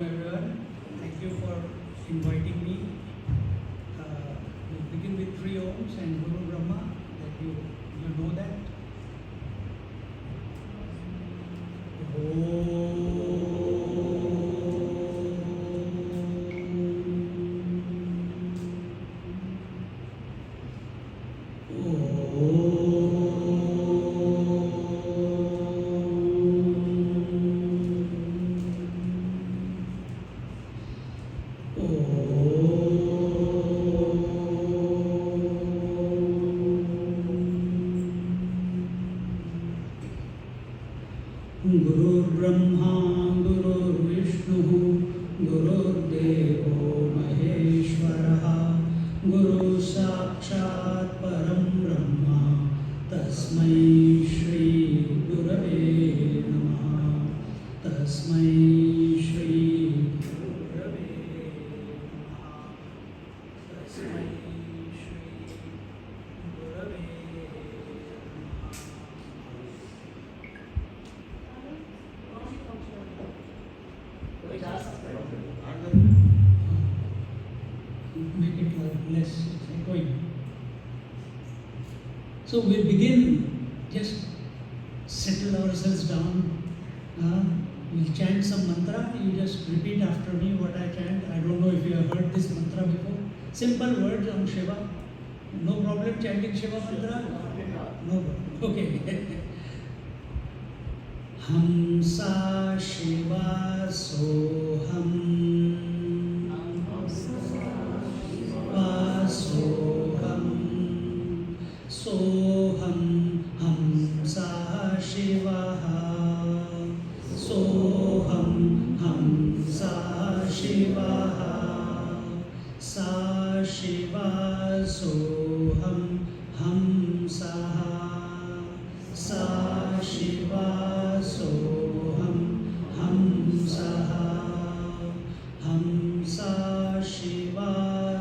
Everyone, thank you for inviting me. We begin with three Oms and Guru Brahma, that you know that. Guru Brahma, Guru Vishnu, Guru Devo Maheshwara, Guru Sakshat Param Brahma, Tasmai Shri Gurave Namaha, Tasmai Shri Gurave Namaha, Tasmai Shri Gurave Namaha. Make it less echoing. So we begin, just settle ourselves down. We'll chant some mantra. You just repeat after me what I chant. I don't know if you have heard this mantra before. Simple words on Shiva. No problem chanting Shiva mantra? No problem. Okay. Hamsa Shiva Soham. Soham, Soham, Hamsa Shivaha, Soham, Hamsa Shivaha, Sa Shiva Soham, Hamsaha, Sa Shiva Soham, Hamsaha, Hamsa Shiva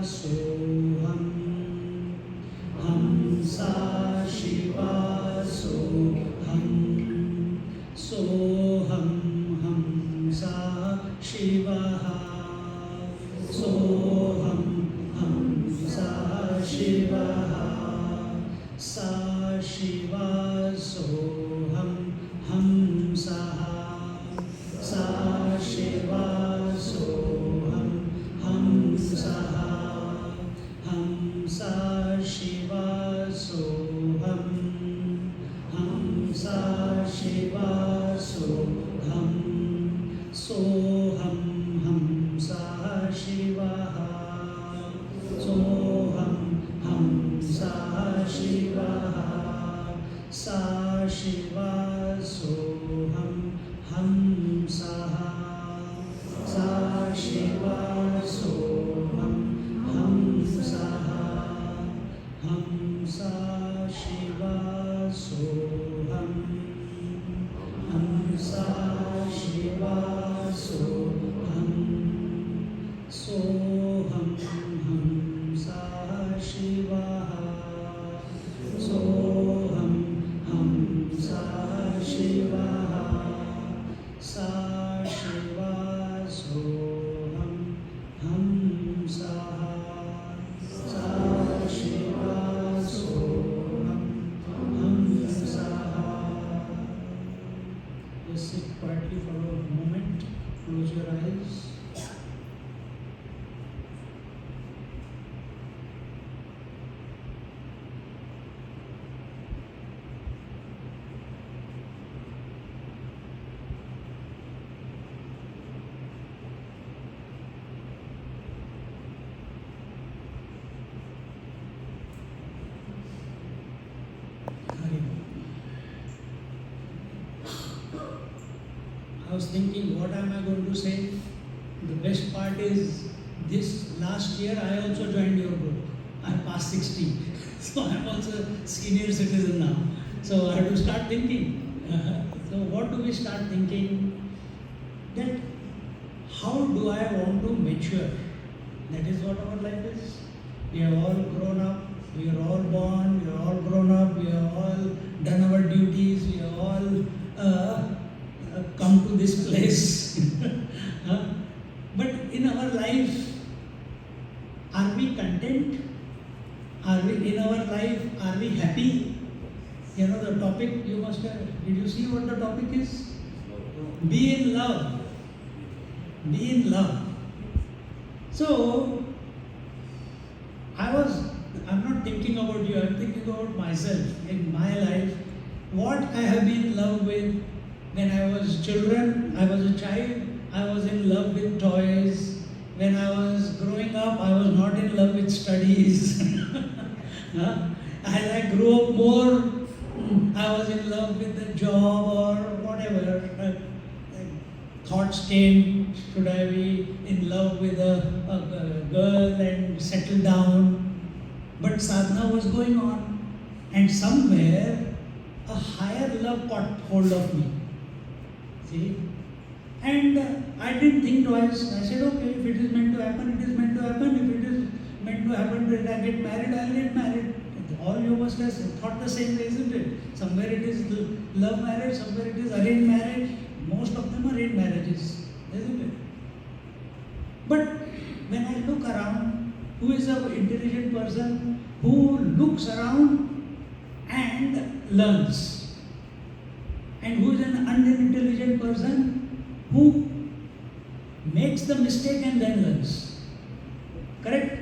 Soham, Hamsa Shiva Soham, Soham Hamsa Shivaha, Soham Hamsa Shivaha, Sa Shiva Soham Hamsaha, Sa Shiva Soham Hamsaha, Hamsa Shiva Soham, Hamsa Shiva Soham, Soham Hamsa Shivaha, Soham Hamsa Shivaha, Sa Shiva Soham Hamsaha, Sa Shiva Soham Hamsaha, Hamsa Shiva Soham, Hamsa Shiva Soham, Soham Hamsa Shivaha, Soham Hamsa Shivaha, Sa Shiva Soham Hamsaha, Sa Shiva Soham Hamsaha. Just sit quietly for a moment, close your eyes. I was thinking, what am I going to say? The best part is, this last year I also joined your group. I passed 60, so I'm also a senior citizen now. So I have to start thinking. So what do we start thinking? That how do I want to mature? That is what our life is. We are all grown up. We are all born. We are all grown up. We are all done our duties. We are all come to this place. in our life, are we content? Are we in our life, are we happy? You know the topic you must have, did you see what the topic is? Be in love. Be in love. So, I'm not thinking about you, I'm thinking about myself. In my life, what I have been in love with when I was a child, I was in love with toys. When I was growing up, I was not in love with studies. As I grew up more, I was in love with the job or whatever. Thoughts came, should I be in love with a girl and settle down? But sadhana was going on, and somewhere a higher love caught hold of me. See? And I didn't think twice. I said, okay, if it is meant to happen, it is meant to happen. If it is meant to happen that I get married, I'll get married. All you must have thought the same way, isn't it? Somewhere it is love marriage, somewhere it is arranged marriage. Most of them are arranged marriages, isn't it? But when I look around, who is an intelligent person who looks around and learns? And who is an unintelligent person who makes the mistake and then learns? Correct?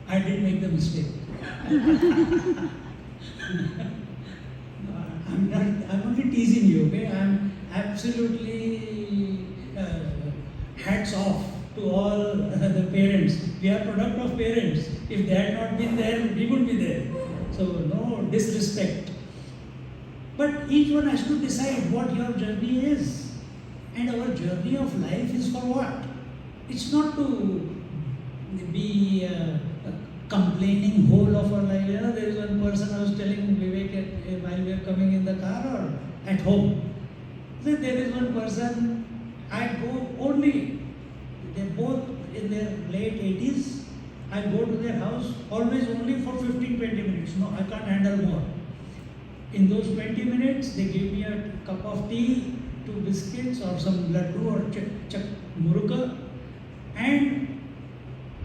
I did make the mistake. I'm only teasing you, okay? I'm absolutely hats off to all the parents. We are product of parents. If they had not been there, we would be there. So no disrespect. But each one has to decide what your journey is. And our journey of life is for what? It's not to be complaining whole of our life. You know, there is one person I was telling Vivek while we were coming in the car or at home. So there is one person, I go only, they're both in their late 80s. I go to their house always only for 15-20 minutes. No, I can't handle more. In those 20 minutes, they give me a cup of tea, 2 biscuits or some laddu or muruka, and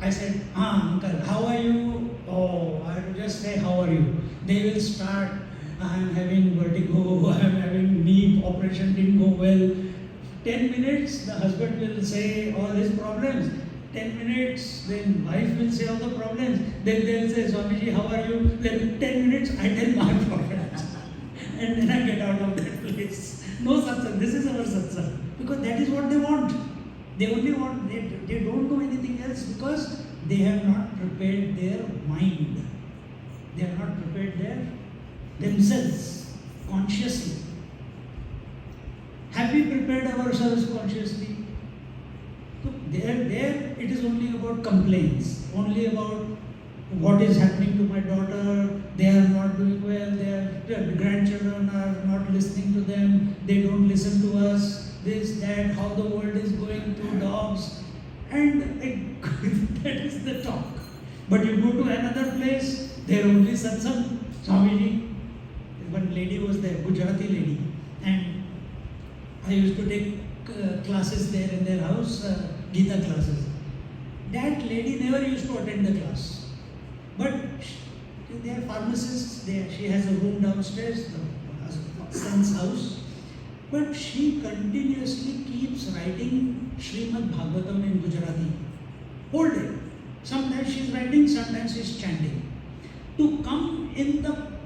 I said, uncle, how are you? Oh, I will just say, how are you? They will start, I am having vertigo, I am having knee operation, didn't go well. 10 minutes, the husband will say all his problems. 10 minutes, then wife will say all the problems. Then they will say, Swamiji, how are you? Then 10 minutes, I tell my problems. And then I get out of that place. No satsang, this is our satsang. Because that is what they want. They only want, they don't know anything else because they have not prepared their mind. They have not prepared themselves consciously. Have we prepared ourselves consciously? So there it is only about complaints, only about what is happening to my daughter, they are not doing well, their grandchildren are not listening to them, they don't listen to us. This, that, how the world is going through dogs, and that is the talk. But you go to another place, there only satsang. Swamiji, one lady was there, Gujarati lady, and I used to take classes there in their house, Gita classes. That lady never used to attend the class, but they are pharmacists. She has a room downstairs, the son's house. But she continuously keeps writing Srimad Bhagavatam in Gujarati. Whole day. Sometimes she's writing, sometimes she's chanting. To come in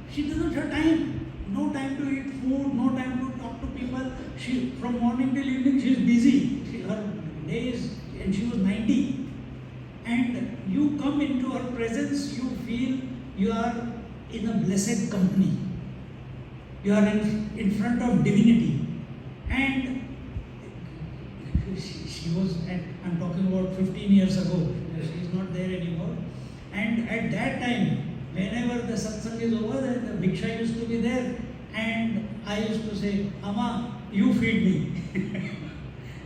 she doesn't have time. No time to eat food, no time to talk to people. From morning till evening, she's busy. Her day is, and she was 90. And you come into her presence, you feel you are in a blessed company. You are in front of divinity. And she was, I'm talking about 15 years ago, she is not there anymore. And at that time, whenever the satsang is over, the bhiksha used to be there, and I used to say, Amma, you feed me.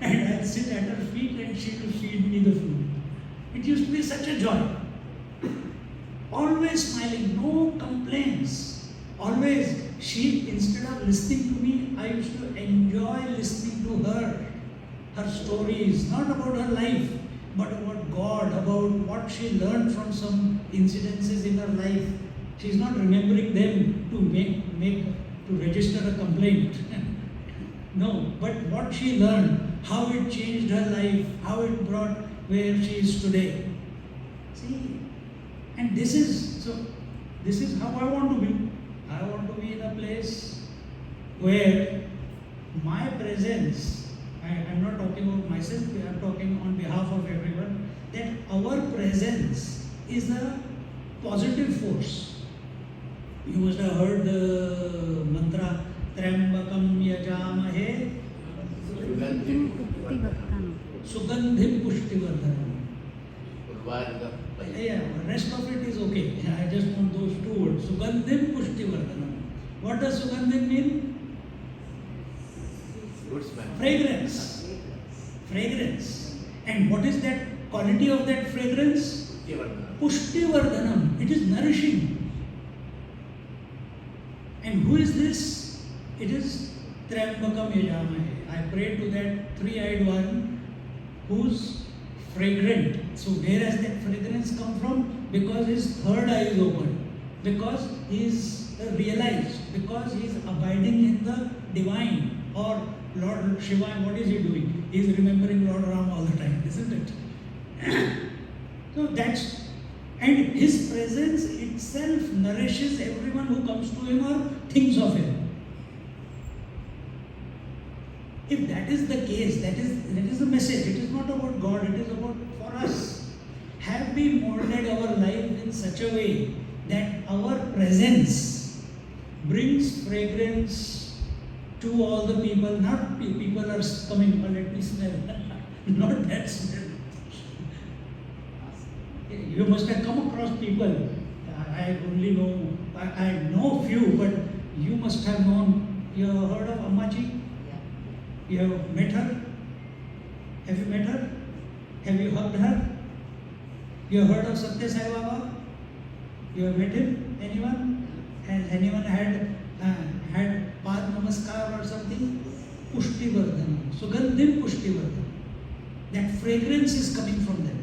And I'll sit at her feet and she will feed me the food. It used to be such a joy. Always smiling, no complaints. Always, she, instead of listening to me, I used to enjoy listening to her. her stories, not about her life, but about God, about what she learned from some incidences in her life. She's not remembering them to register a complaint. No, but what she learned, how it changed her life, how it brought where she is today. See, and this is how I want to be. I want to be in a place where my presence, I'm not talking about myself, I'm talking on behalf of everyone, that our presence is a positive force. You must have heard the mantra, Trambakam Yajamahe Sugandhim Pushtivardhanam. Yeah, rest of it is okay. I just want those two words. Sugandhim Pushtivardhanam. What does Sugandhim mean? Fragrance. Fragrance. And what is that quality of that fragrance? Pushtivardhanam. It is nourishing. And who is this? It is Trambakam Yajamahe. I pray to that three-eyed one who's fragrant. So where has that fragrance come from? Because his third eye is open. Because he is realized. Because he is abiding in the divine. Or Lord Shiva, what is he doing? He is remembering Lord Ram all the time, isn't it? So that's, and his presence itself nourishes everyone who comes to him or thinks of him. If that is the case, that is the message. It is not about God, it is about for us. Have we molded our life in such a way that our presence brings fragrance to all the people? Not people are coming, but let me smell. Not that smell. You must have come across people. I only know, I know few, but you must have known. You have heard of Ammaji? You have met her? Have you met her? Have you hugged her? You have heard of Satya Sai Baba? You have met him? Anyone? Has anyone had Pad Namaskar or something? Pushtivardhanam. Sugandhim Pushtivardhanam. That fragrance is coming from them.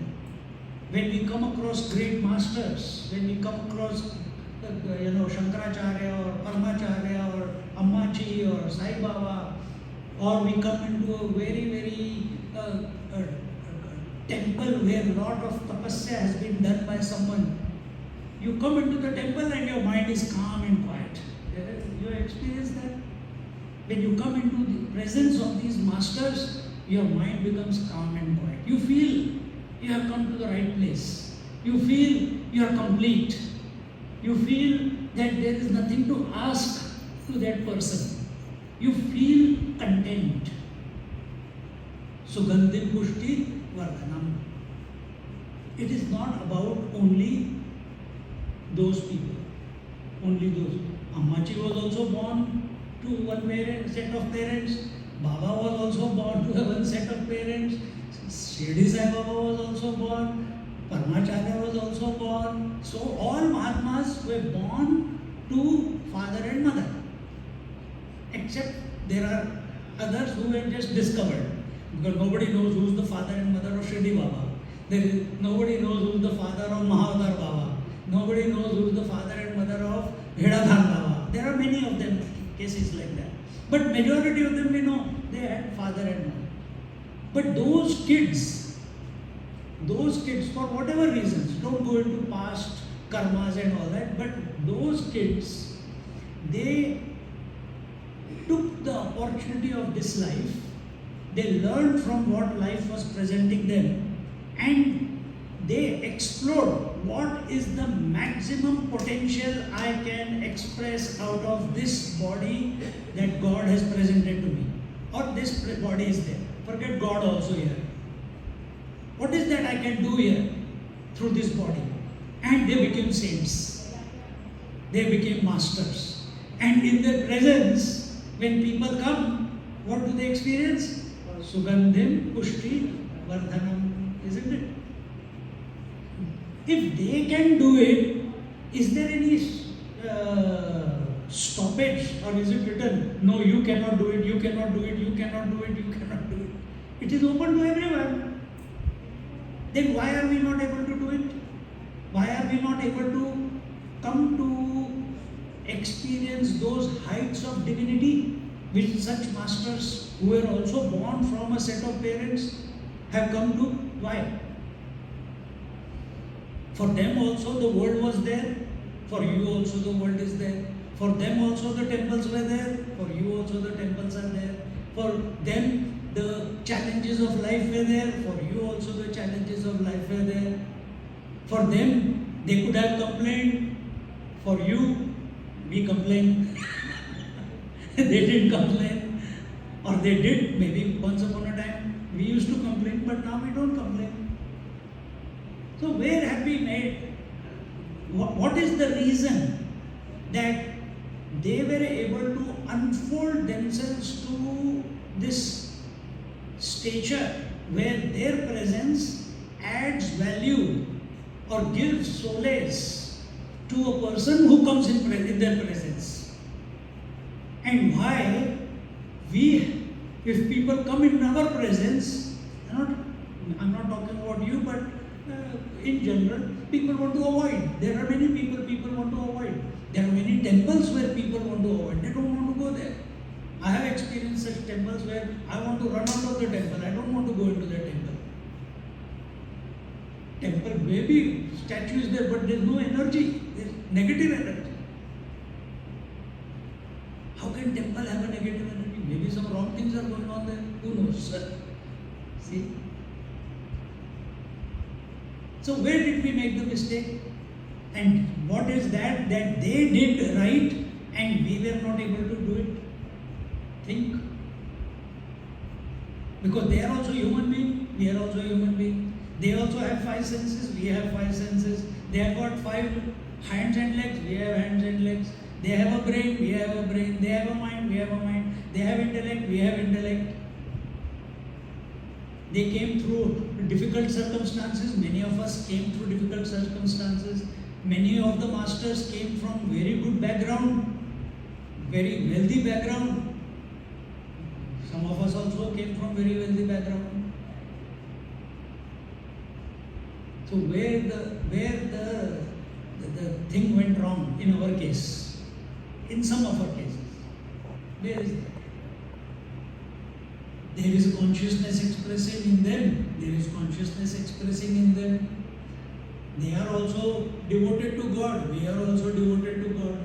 When we come across great masters, when we come across Shankaracharya or Paramacharya or Ammaji or Sai Baba, or we come into a very, very temple where a lot of tapasya has been done by someone. You come into the temple and your mind is calm and quiet. You have experienced that? When you come into the presence of these masters, your mind becomes calm and quiet. You feel you have come to the right place. You feel you are complete. You feel that there is nothing to ask to that person. You feel content. Sugandhim Pushti Vardhanam. It is not about only those people. Only those. Ammachi was also born to one set of parents. Baba was also born to one set of parents. Shirdi Sai Baba was also born. Paramacharya was also born. So all Mahatmas were born to father and mother. Except there are others who were just discovered. Because nobody knows who is the father and mother of Shirdi Baba. Nobody knows who is the father of Mahavadar Baba. Nobody knows who is the father and mother of Bhedadhan Baba. There are many of them, cases like that. But majority of them we know, they had father and mother. But those kids, for whatever reasons, don't go into past karmas and all that, but those kids, they took the opportunity of this life, they learned from what life was presenting them, and they explored what is the maximum potential I can express out of this body that God has presented to me, or this body is there. Forget God also here. What is that I can do here through this body? And they became saints. They became masters. And in their presence, when people come, what do they experience? Sugandhim Pushti Vardhanam, isn't it? If they can do it, is there any stoppage, or is it written, no, you cannot do it, you cannot do it, you cannot do it, you cannot do it? It is open to everyone. Then why are we not able to do it? Why are we not able to come to experience those heights of divinity which such masters who were also born from a set of parents have come to? Why? For them also the world was there. For you also the world is there. For them also the temples were there. For you also the temples are there. For them the challenges of life were there. For you also the challenges of life were there. For them they could have complained. For you we complain. They didn't complain. Or they did, maybe once upon a time. We used to complain, but now we don't complain. So where have we made? What is the reason that they were able to unfold themselves to this stature where their presence adds value or gives solace to a person who comes in their presence? And why we, if people come in our presence, I'm not talking about you, but in general, people want to avoid. There are many people want to avoid. There are many temples where people want to avoid. They don't want to go there. I have experienced such temples where I want to run out of the temple. I don't want to go into the temple. Temple, maybe statue is there, but there is no energy. There is negative energy. How can temple have a negative energy? Maybe some wrong things are going on there. Who knows? See? So where did we make the mistake? And what is that they did right and we were not able to do it? Think. Because they are also human beings, we are also human beings. They also have 5 senses, we have 5 senses. They have got 5 hands and legs, we have hands and legs. They have a brain, we have a brain. They have a mind, we have a mind. They have intellect, we have intellect. They came through difficult circumstances. Many of us came through difficult circumstances. Many of the masters came from very good background, very wealthy background. Some of us also came from very wealthy background. So where the thing went wrong in our case, in some of our cases, where is that? There is consciousness expressing in them. There is consciousness expressing in them. They are also devoted to God. We are also devoted to God.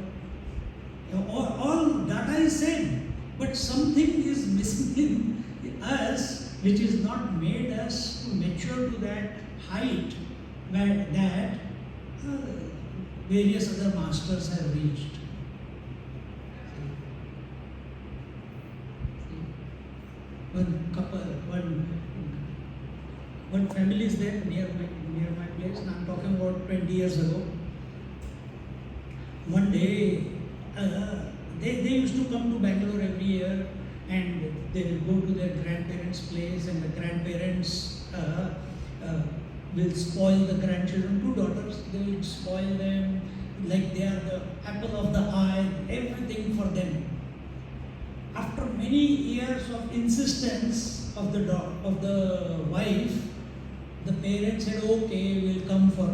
All data is same, but something is missing in us, which is not made us to mature to that height that various other masters have reached. One family is there near my place, and I'm talking about 20 years ago. One day, they used to come to Bangalore every year, and they will go to their grandparents' place, and the grandparents will spoil the grandchildren. 2 daughters, they will spoil them like they are the apple of the eye, everything for them. After many years of insistence of the wife, the parents said, okay, we'll come for.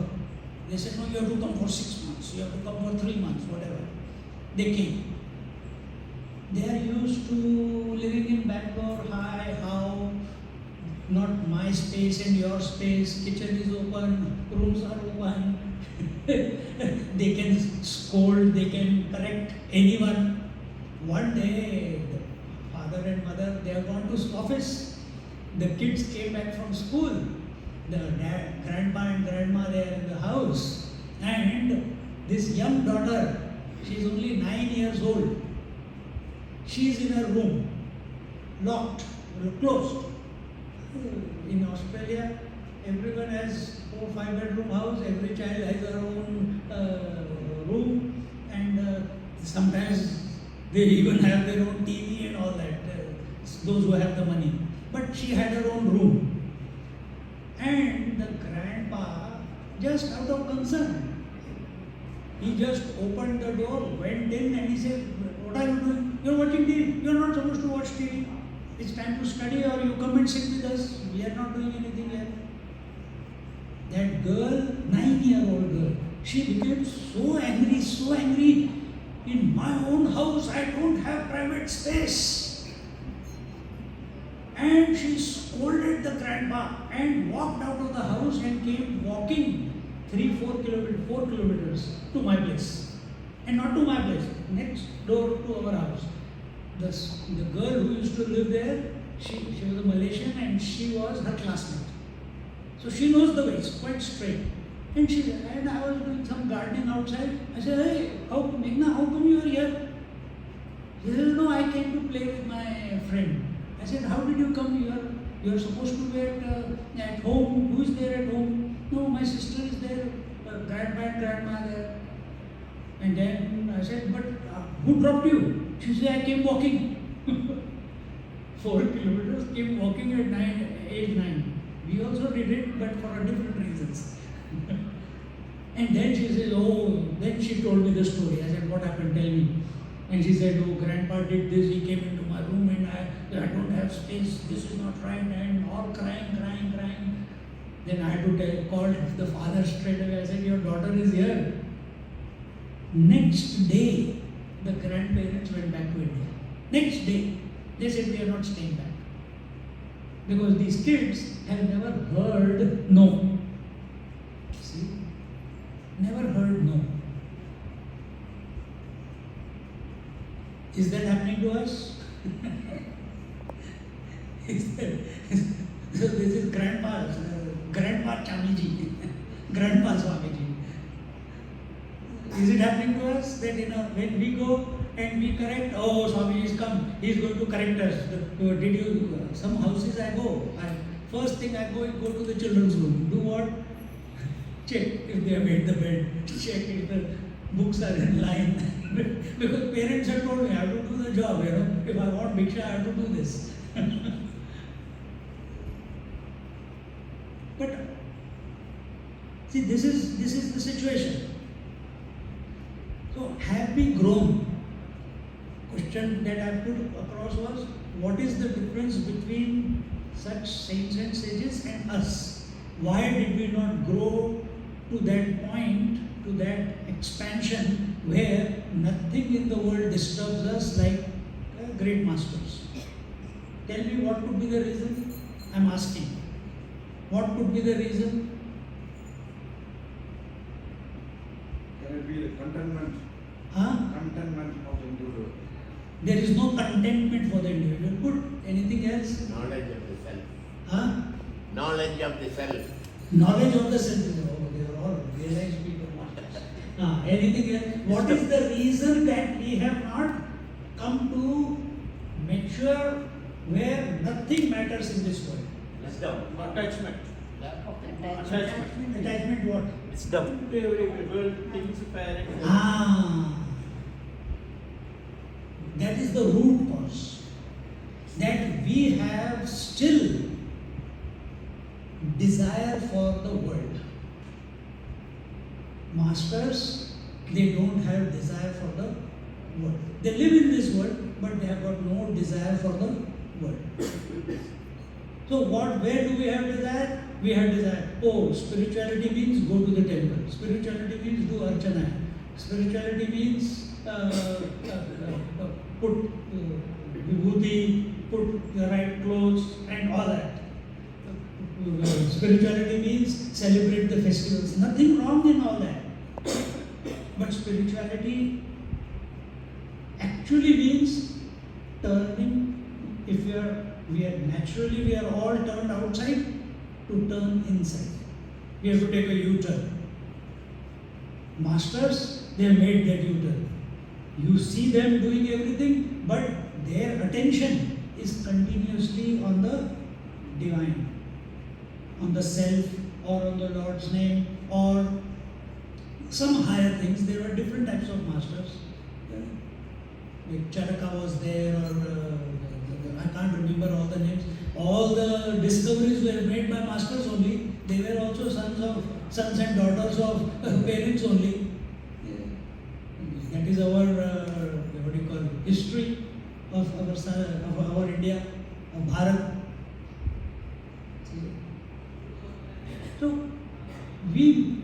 They said, no, you have to come for 6 months, you have to come for 3 months, whatever. They came. They are used to living in Bangalore, how, not my space and your space, kitchen is open, rooms are open, they can scold, they can correct anyone. One day, the father and mother, they have gone to office. The kids came back from school. The grandpa and grandma, they are in the house. And this young daughter, she is only 9 years old. She is in her room, locked, closed. In Australia, everyone has 4-5 bedroom house. Every child has their own room, and sometimes they even have their own TV and all that, those who have the money. But she had her own room. And the grandpa, just out of concern, he just opened the door, went in, and he said, what are you doing? You're watching TV. You're not supposed to watch TV. It's time to study, or you come and sit with us. We are not doing anything here. That girl, 9-year-old girl, she became so angry, so angry. In my own house, I don't have private space. And she scolded the grandpa and walked out of the house and came walking 4 kilometers to my place. And not to my place, next door to our house. The girl who used to live there, she was a Malaysian and she was her classmate. So she knows the ways, quite straight. And I was doing some gardening outside. I said, hey, Meghna, how come you are here? She said, no, I came to play with my friend. I said, how did you come here? You are supposed to be at home. Who is there at home? No, my sister is there. Grandpa and grandma there. And then I said, but who dropped you? She said, I came walking. 4 kilometers, came walking at age 9. We also did it, but for different reasons. And then she says, then she told me the story. I said, what happened? Tell me. And she said, grandpa did this, he came into my room and I don't have space, this is not right, and all crying. Then I had to call the father straight away. I said, your daughter is here. Next day, the grandparents went back to India. Next day, they said, we are not staying back. Because these kids have never heard no. See? Never heard no. Is that happening to us? So this is Grandpa Chamiji, Grandpa Swamiji. Is it happening to us that when we go and we correct, Swami is come, he is going to correct us. Some houses I go, first thing I go to the children's room. Do what? Check if they have made the bed, check if the books are in line. Because parents have told me I have to do the job, If I want Bhiksha, I have to do this. But see, this is the situation. So have we grown? Question that I put across was, what is the difference between such saints and sages and us? Why did we not grow to that point, to that expansion where nothing in the world disturbs us like great masters? Tell me what could be the reason? I'm asking. What could be the reason? Can it be the contentment? Contentment of the individual. There is no contentment for the individual. Good. Anything else? Knowledge of the self. Knowledge of the self. Knowledge of the self. They are all realized people. Anything else? What is the reason that we have not come to make sure where nothing matters in this world? Wisdom. Attachment. Attachment what? Wisdom. To every world, things, parents. That is the root cause. That we have still desire for the world. Masters, they don't have desire for the world. They live in this world, but they have got no desire for the world. So where do we have desire? We have desire. Spirituality means go to the temple. Spirituality means do archana. Spirituality means put vibhuti, put the right clothes and all that. Spirituality means celebrate the festivals. Nothing wrong in all that. But spirituality actually means turning, if we are all turned outside, to turn inside. We have to take a U-turn. Masters, they have made that U-turn. You see them doing everything, but their attention is continuously on the divine, on the self, or on the Lord's name, or some higher things. There were different types of masters. Like Charaka was there, or I can't remember all the names. All the discoveries were made by masters only. They were also sons and daughters of parents only. That is our history of our India, Bharat. So we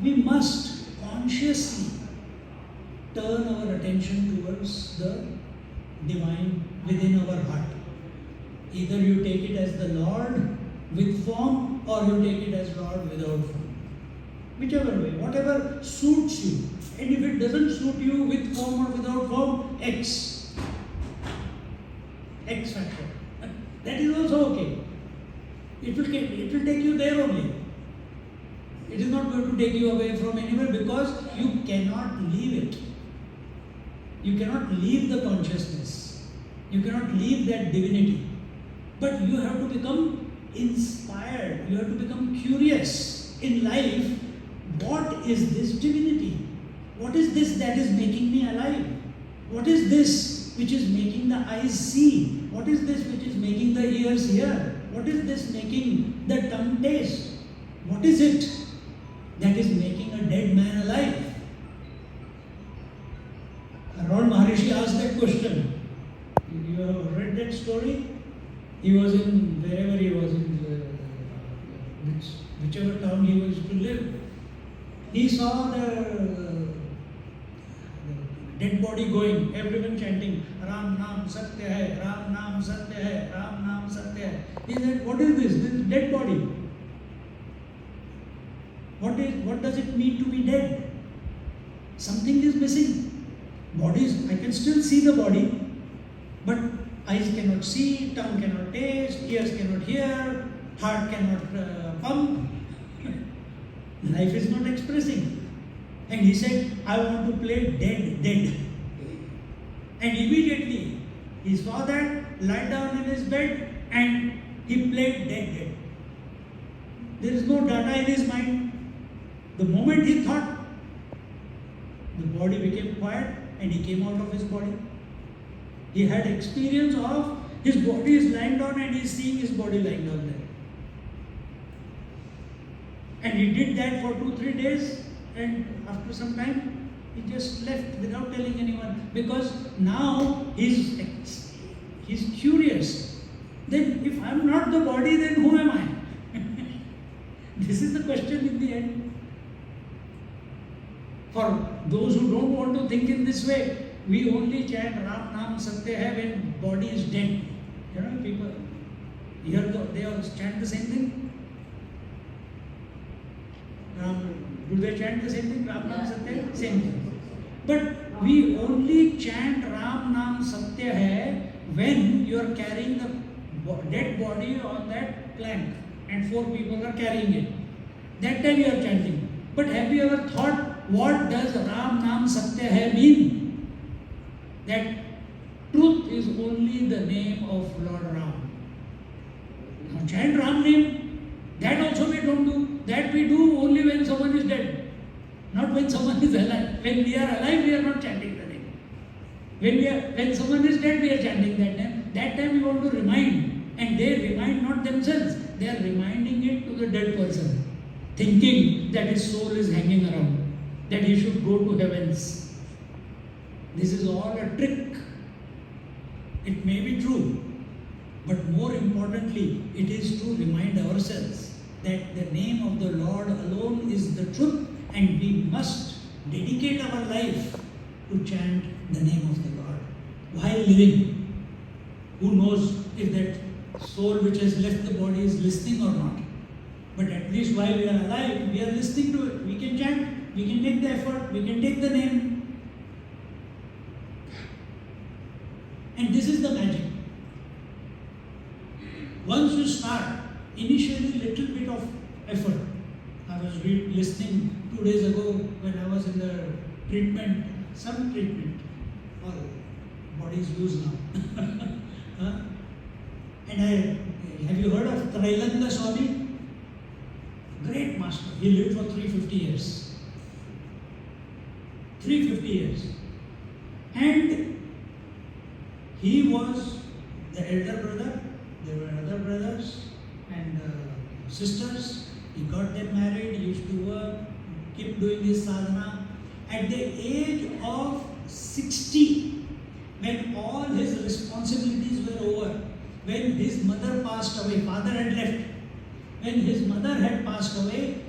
must consciously turn our attention towards the divine within our heart. Either you take it as the Lord with form or you take it as Lord without form. Whichever way, whatever suits you. And if it doesn't suit you with form or without form, X factor. That is also okay. It will take you there only. It is not going to take you away from anywhere because you cannot leave it. You cannot leave the consciousness. You cannot leave that divinity. But you have to become inspired. You have to become curious in life. What is this divinity? What is this that is making me alive? What is this which is making the eyes see? What is this which is making the ears hear? What is this making the tongue taste? What is it that is making a dead man alive? Arun Maharishi asked that question. You have read that story? He was in wherever he was in whichever town he was to live. He saw the dead body going, everyone chanting, Ram Naam Satya Hai, Ram Naam Satya Hai, Ram Naam Satya Hai. He said, what is this? This is dead body. What does it mean to be dead? Something is missing. Bodies, I can still see the body, but eyes cannot see, tongue cannot taste, ears cannot hear, heart cannot pump. Life is not expressing. And he said, I want to play dead. And immediately he saw that, lied down in his bed, and he played dead. There is no data in his mind. The moment he thought, the body became quiet and he came out of his body. He had experience of his body is lying down and he is seeing his body lying down there. And he did that for 2-3 days, and after some time he just left without telling anyone, because now he's curious. Then if I am not the body, then who am I? This is the question in the end. For those who don't want to think in this way, we only chant Ram Naam Satya Hai when body is dead. You know, people here they all chant the same thing. Do they chant the same thing? Ram Naam Satya Hai? Same thing. But we only chant Ram Naam Satya Hai when you are carrying the dead body on that plank and 4 people are carrying it. That time you are chanting. But have you ever thought, what does Ram Naam Satya Hai mean? That truth is only the name of Lord Ram. Now chant Ram name, that also we don't do. That we do only when someone is dead, not when someone is alive. When we are alive, we are not chanting the name. When someone is dead, we are chanting that name. That time we want to remind, and they remind not themselves, they are reminding it to the dead person, thinking that his soul is hanging around, that he should go to heavens. This is all a trick. It may be true, but more importantly, it is to remind ourselves that the name of the Lord alone is the truth, and we must dedicate our life to chant the name of the Lord while living. Who knows if that soul which has left the body is listening or not? But at least while we are alive, we are listening to it. We can chant, we can take the effort, we can take the name. And this is the magic. Once you start, initially little bit of effort. I was listening 2 days ago when I was in the treatment, some treatment. All body is loose now. And have you heard of Trailanga Swami? Great master. He lived for 350 years. 350 years. And he was the elder brother. There were other brothers and sisters. He got them married, used to work, kept doing his sadhana. At the age of 60, when all his responsibilities were over, when his mother passed away, father had left. When his mother had passed away,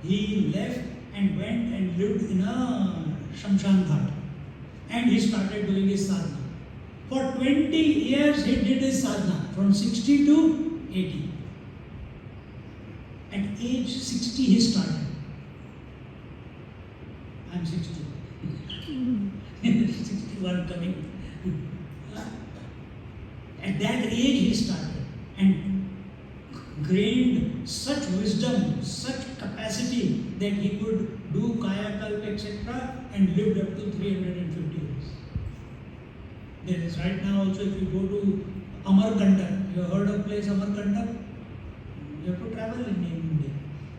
he left and went and lived in a Shamshan Ghat. And he started doing his sadhana. For 20 years he did his sadhana, from 60 to 80. At age 60 he started. I am 60. 61 coming. At that age he started and gained such wisdom, such capacity that he could do Kaya Kalp, etc. and lived up to 350 years. There is right now also, if you go to Amarkantak, you have heard of place Amarkantak? You have to travel in India.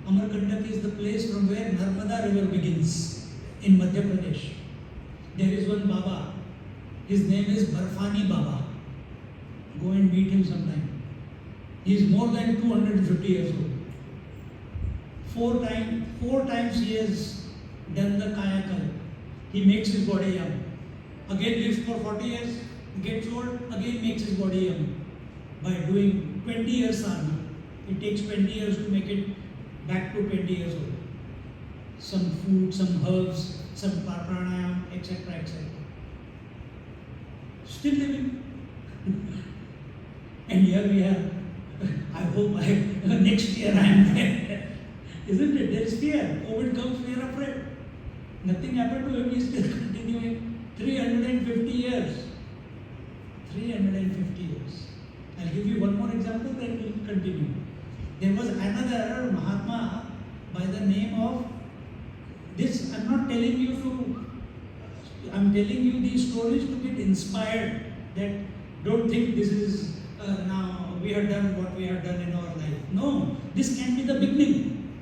Amarkantak is the place from where Narmada river begins in Madhya Pradesh. There is one Baba. His name is Barfani Baba. Go and meet him sometime. He is more than 250 years old. Four times he has done the Kaya Kalp. He makes his body young. Again lives for 40 years, gets old, again makes his body young. By doing 20 years sadhana. It takes 20 years to make it back to 20 years old. Some food, some herbs, some pranayam, etc., etc. Still living. And here we are. I hope next year I am there. Isn't it? There is fear. COVID comes, we are afraid. Nothing happened to him, he is still continuing. 350 years. 350 years. I'll give you one more example, then we'll continue. There was another Mahatma by the name of this. I'm not telling you to, I'm telling you these stories to get inspired. That don't think this is now we have done what we have done in our life. No, this can be the beginning.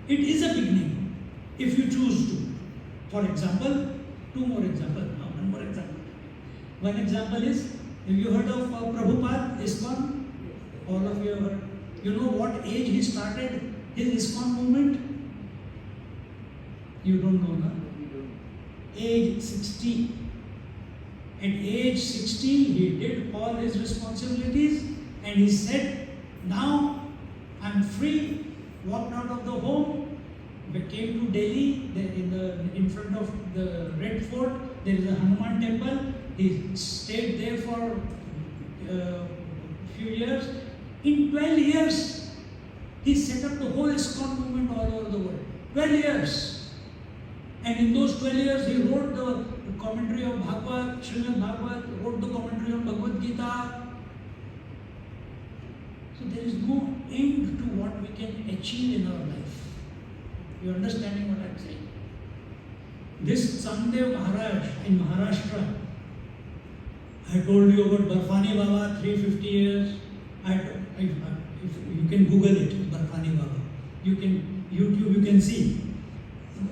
It is a beginning if you choose to. For example, two more examples. Now, one more example. One example is, have you heard of Prabhupada, ISKCON? All of you have heard. You know what age he started his ISKCON movement? You don't know, no? Age 60. At age 60, he did all his responsibilities and he said, now I'm free, walked out of the home, came to Delhi, in front of the Red Fort, there is a Hanuman temple. He stayed there for a few years. In 12 years, he set up the whole ISKCON movement all over the world. 12 years. And in those 12 years, he wrote the commentary of Bhagavad, Srimad Bhagavad, wrote the commentary of Bhagavad Gita. So there is no end to what we can achieve in our life. You understanding what I am saying? This Sandev Maharaj in Maharashtra, I told you about Barfani Baba, 350 years. If you can Google it, Barfani Baba. You can YouTube, you can see.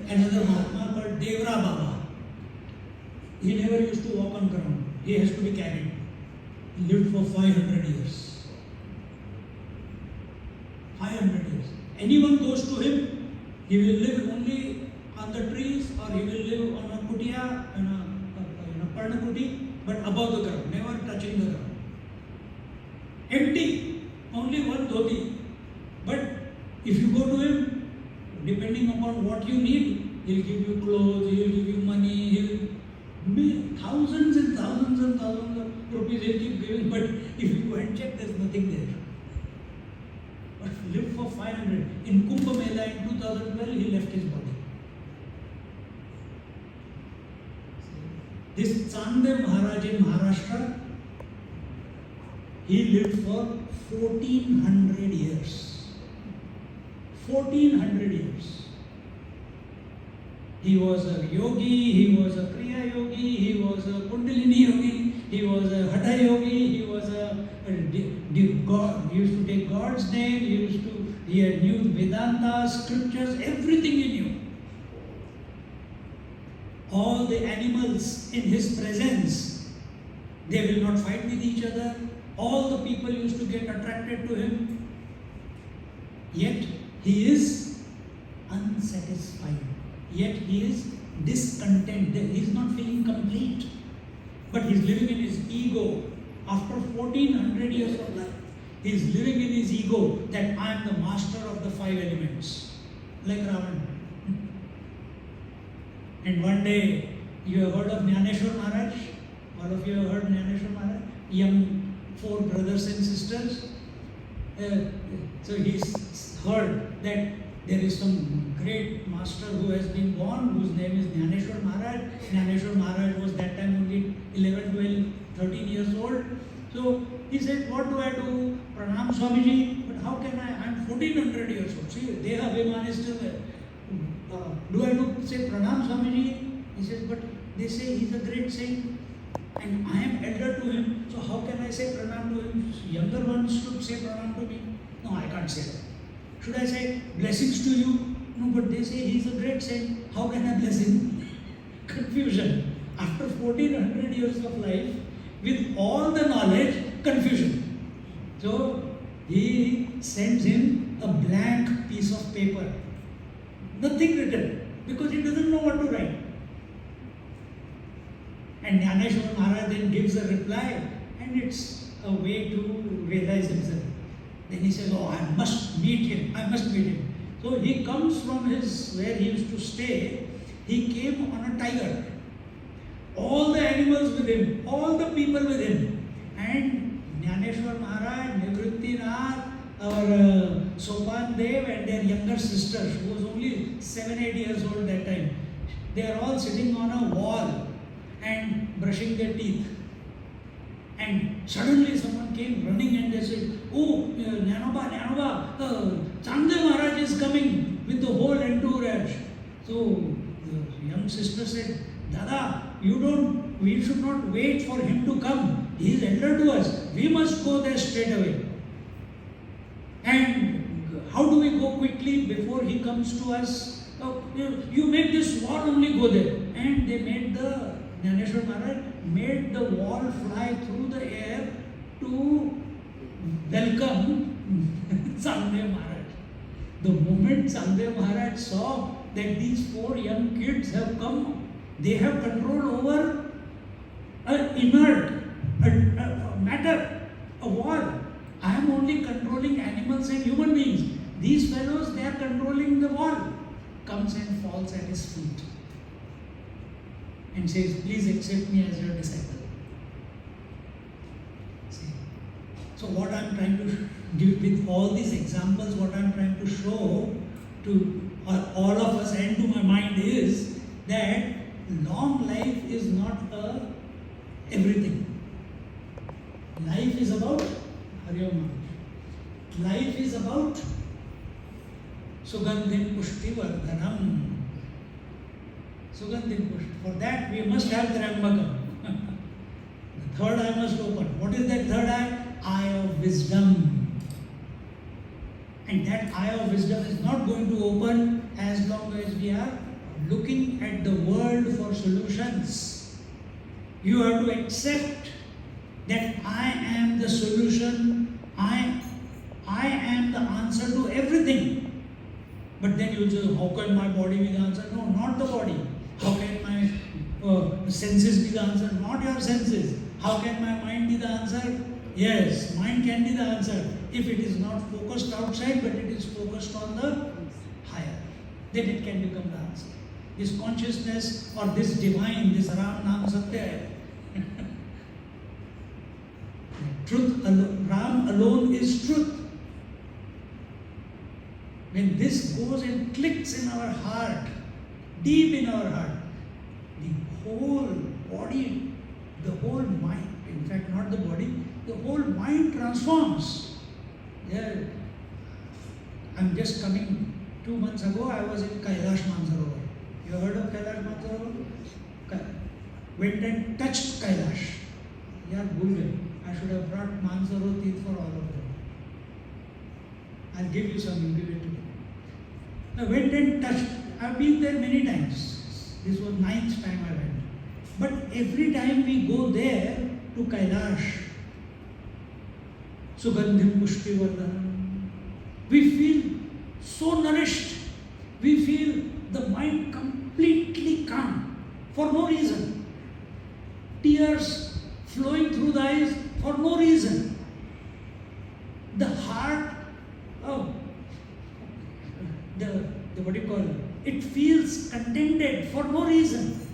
Another Mahatma called Devra Baba. He never used to walk on ground. He has to be carried. He lived for 500 years. 500 years. Anyone goes to him, he will live only on the trees or he will live on a kutia, in a parnakuti, but above the ground, never touching the ground. Empty, only one dhoti. But if you go to him, depending upon what you need, he'll give you clothes, he'll give you money, he'll thousands and thousands and thousands of rupees he'll keep giving, but if you go and check, there's nothing there. But lived for 500. In Kumbh Mela in 2012, he left his body. This Chandev Maharaj in Maharashtra, he lived for 1400 years. 1400 years. He was a yogi, he was a Kriya yogi, he was a Kundalini yogi, he was a Hatha yogi, he was a God. He used to take God's name, he had knew Vedanta, scriptures, everything he knew. All the animals in his presence, they will not fight with each other. All the people used to get attracted to him. Yet he is unsatisfied. Yet he is discontent. He is not feeling complete. But he's living in his ego. After 1400 years of life, he's living in his ego that I am the master of the 5 elements. Like Ravan. And one day, you have heard of Jnaneshwar Maharaj? All of you have heard Jnaneshwar Maharaj? Young 4 brothers and sisters. So he's heard that there is some great master who has been born, whose name is Jnaneshwar Maharaj. Jnaneshwar Maharaj was that time only 11, 12, 13 years old. So he said, what do I do? Pranam Swamiji. But how can I? I'm 1400 years old. See, Deha Abhiman is still there. Do I do say Pranam Swamiji? He says, but they say he's a great saint. And I am elder to him. So how can I say Pranam to him? Younger ones should say Pranam to me. No, I can't say that. Should I say blessings to you? No, but they say he's a great saint. How can I bless him? Confusion. After 1400 years of life, with all the knowledge, confusion. So he sends him a blank piece of paper. Nothing written. Because he doesn't know what to write. And Jnaneshwar Maharaj then gives a reply, and it's a way to realize himself. Then he says, oh, I must meet him. I must meet him. So he comes from where he used to stay. He came on a tiger. All the animals with him, all the people with him. And Jnaneshwar Maharaj, Nivrittinath, our Sopan Dev and their younger sister, who was only 7-8 years old that time, they are all sitting on a wall and brushing their teeth. And suddenly someone came running and they said, oh, Jnanoba, Chamdev Maharaj is coming with the whole entourage. So the young sister said, Dada, we should not wait for him to come. He is elder to us. We must go there straight away. And how do we go quickly before he comes to us? Oh, you make this wall only go there. And they made Jnaneshwar Maharaj made the wall fly through the air to welcome Chamdev Maharaj. The moment Chamdev Maharaj saw that these 4 young kids have come, they have control over an inert matter, a wall. I am only controlling animals and human beings. These fellows, they are controlling the wall. Comes and falls at his feet and says, please accept me as your disciple. See? So what I am trying to give with all these examples, what I am trying to show to all of us and to my mind is that long life is not everything. Life is about Life is about Sugandhim Pushti Vardhanam. Sugandhim Pushti. For that we must have Trambakam. The third eye must open. What is that third eye? Eye of wisdom. And that eye of wisdom is not going to open as long as we are looking at the world for solutions. You have to accept that I am the solution, I am the answer to everything. But then you say, how can my body be the answer? No, not the body. How can my senses be the answer? Not your senses. How can my mind be the answer? Yes, mind can be the answer if it is not focused outside, but it is focused on the higher. Then it can become the answer. This consciousness or this divine, this Ram Nam Satya, truth alone, Ram alone is truth. When this goes and clicks in our heart, deep in our heart, the whole body, the whole mind, in fact not the body, the whole mind transforms. Yeah. I'm just coming, 2 months ago I was in Kailash Mansarovar. You heard of Kailash Mansarovar? Went and touched Kailash. Yeah, good. I should have brought Mansarovar teeth for all of them. I'll give you some, you give it to me. I went and touched. I've been there many times. This was 9th time I went. But every time we go there to Kailash, Sugandhim Pushti Vardhanam, we feel so nourished. We feel the mind completely calm for no reason. Tears tears flowing through the eyes for no reason. The heart, what do you call it? It feels contented for no reason.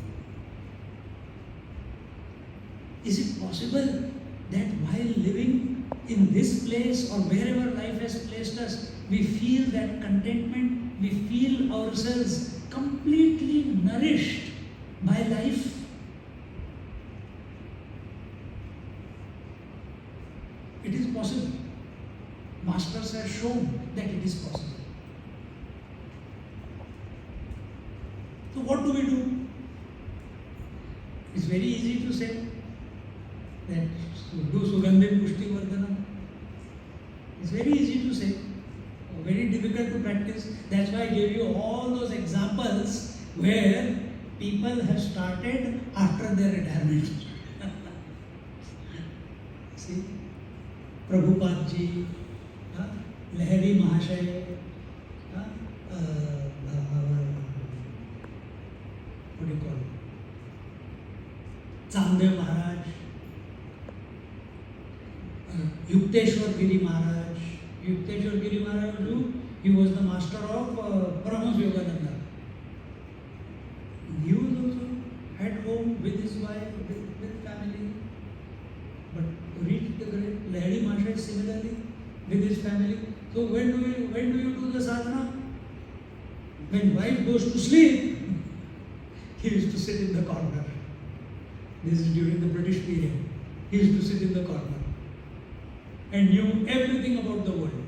Is it possible that while living in this place or wherever life has placed us, we feel that contentment, we feel ourselves completely nourished by life? It is possible. Masters have shown that it is possible. So what do we do? It's very easy to say that do Sugandhim Pushti Vardhanam. It's very easy to say, very difficult to practice. That's why I gave you all those examples where people have started after their retirement. See, Prabhupada Ji, Lahiri Mahashay, what do you call it? Chamdev Maharaj, Yukteswar Giri Maharaj. Yukteswar Giri Maharaj, he was the master of Paramahansa Yogananda. He was also at home with his wife, with family. But reached the great Lahiri Mahasaya similarly with his family. So when do you do the sadhana? When wife goes to sleep, he used to sit in the corner. This is during the British period. He used to sit in the corner and knew everything about the world.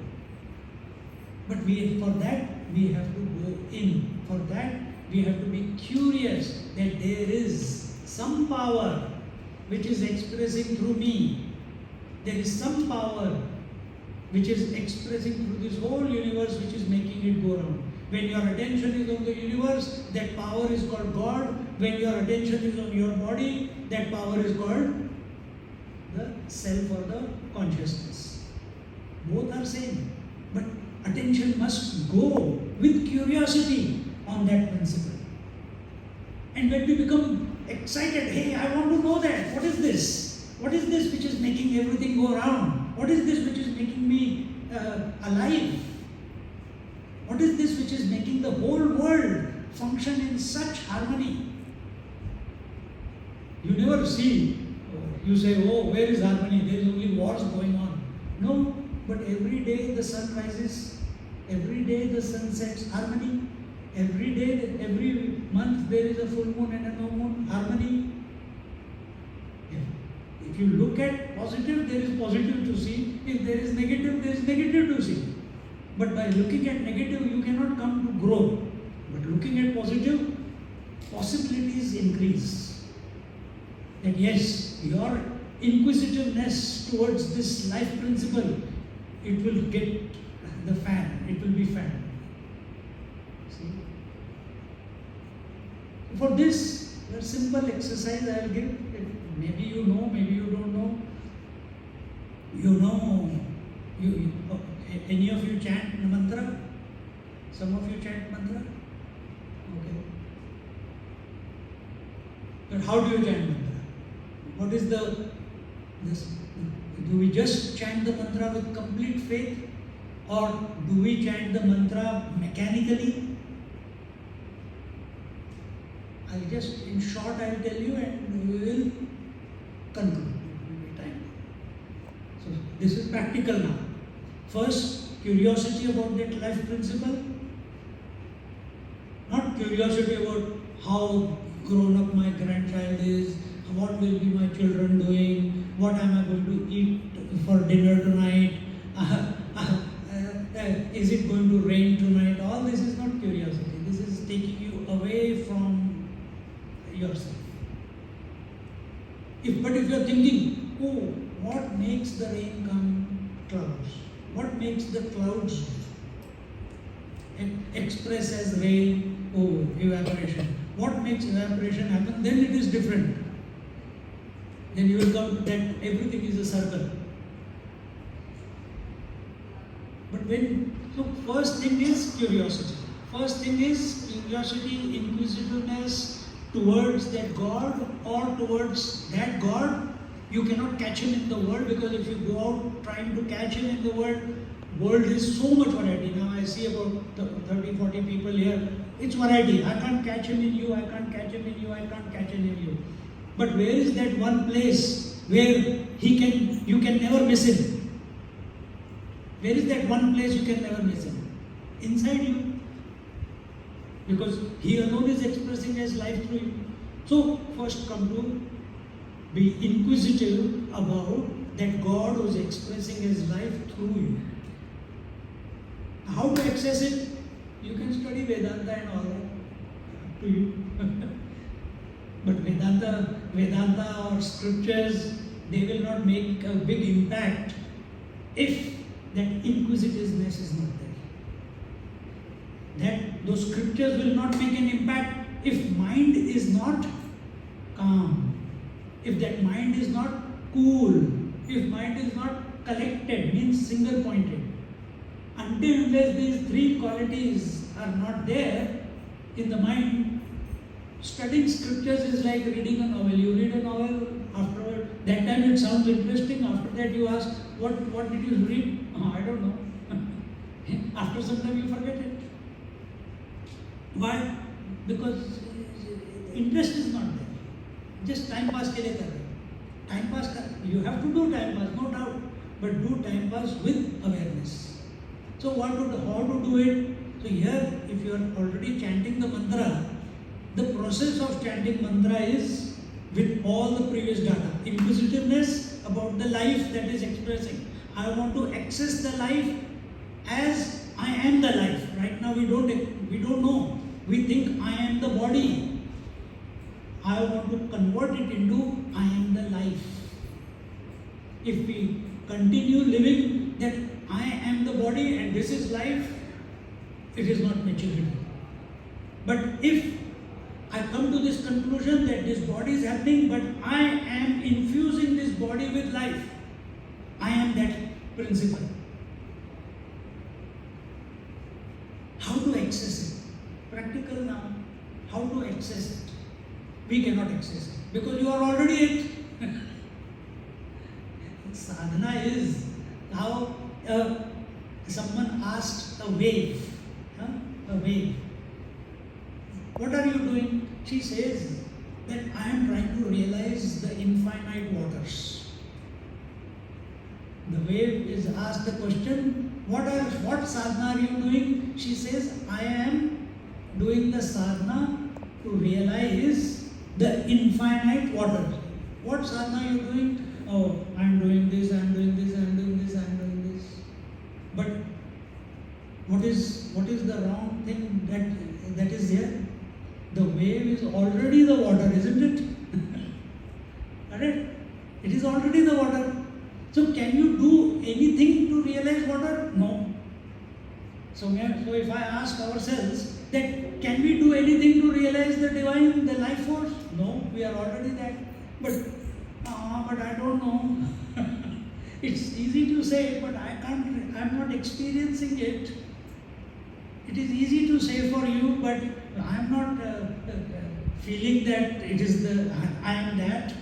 But for that we have to go in. For that we have to be curious that there is some power which is expressing through me. There is some power which is expressing through this whole universe, which is making it go round. When your attention is on the universe, that power is called God. When your attention is on your body, that power is called the self or the consciousness. Both are same. But attention must go with curiosity on that principle. And when we become excited, hey, I want to know that. What is this? What is this which is making everything go round? What is this which is making me alive? What is this which is making the whole world function in such harmony? You never see, you say, oh, where is harmony? There is only wars going on. No, but every day the sun rises, every day the sun sets, harmony. Every day, every month there is a full moon and a no moon, harmony. If you look at positive, there is positive to see. If there is negative to see. But by looking at negative, you cannot come to grow. But looking at positive, possibilities increase. That yes, your inquisitiveness towards this life principle, it will get the fan, it will be fanned. See? For this, a simple exercise I will give. Maybe you know, maybe you don't know. You know, any of you chant the mantra? Some of you chant mantra? Okay. But how do you chant mantra? What is this? Do we just chant the mantra with complete faith? Or do we chant the mantra mechanically? In short, I will tell you and we will conclude. So this is practical now. First, curiosity about that life principle. Not curiosity about how grown up my grandchild is, what will be my children doing, what am I going to eat for dinner tonight, is it going to rain tonight? All this is not curiosity. This is taking you away from yourself. But if you are thinking, oh, what makes the rain come? Clouds. What makes the clouds express as rain? Oh, evaporation. What makes evaporation happen? Then it is different. Then you will come to that everything is a circle. But so first thing is curiosity. First thing is curiosity, inquisitiveness towards that God or towards that God. You cannot catch him in the world, because if you go out trying to catch him in the world is so much variety. Now I see about 30, 40 people here. It's variety. I can't catch him in you, I can't catch him in you, I can't catch him in you. But where is that one place where you can never miss him? Where is that one place you can never miss him? Inside you. Because he alone is expressing his life through you. So first come to be inquisitive about that God who is expressing his life through you. How to access it? You can study Vedanta and all that. Up to you. But Vedanta or scriptures, they will not make a big impact if that inquisitiveness is not there. Those scriptures will not make an impact if mind is not calm, if that mind is not cool, if mind is not collected, means single pointed. Until unless these three qualities are not there in the mind, studying scriptures is like reading a novel. You read a novel, afterward, that time it sounds interesting, after that you ask, what did you read? Oh, I don't know. After some time you forget it. Why? Because interest is not there. Just time pass ke liye kar rahe. Time pass you have to do time pass, no doubt, but do time pass with awareness. So how to do it? So here, if you are already chanting the mantra, the process of chanting mantra is with all the previous data. Inquisitiveness about the life that is expressing. I want to access the life as I am the life. Right now we don't know. We think I am the body. I want to convert it into I am the life. If we continue living that I am the body and this is life, it is not maturity. But if I come to this conclusion that this body is happening, but I am infusing this body with life, I am that principle. How to access it? Practical now. How to access it? We cannot access it because you are already it. Sadhana is how someone asked a wave. A wave. What are you doing? She says that I am trying to realize the infinite waters. The wave is asked the question, what sadhana are you doing? She says, I am doing the sadhana to realize the infinite waters. What sadhana are you doing? Oh, I am doing this, I am doing this, I am doing this, I am doing this. But what is the wrong thing that is there? The wave is already the water, isn't it? Correct? It is already the water. So can you do anything to realize water? No. So if I ask ourselves that can we do anything to realize the divine, the life force? No, we are already that. But I don't know. It's easy to say, but I'm not experiencing it. It is easy to say for you, but I'm not feeling that it is I am that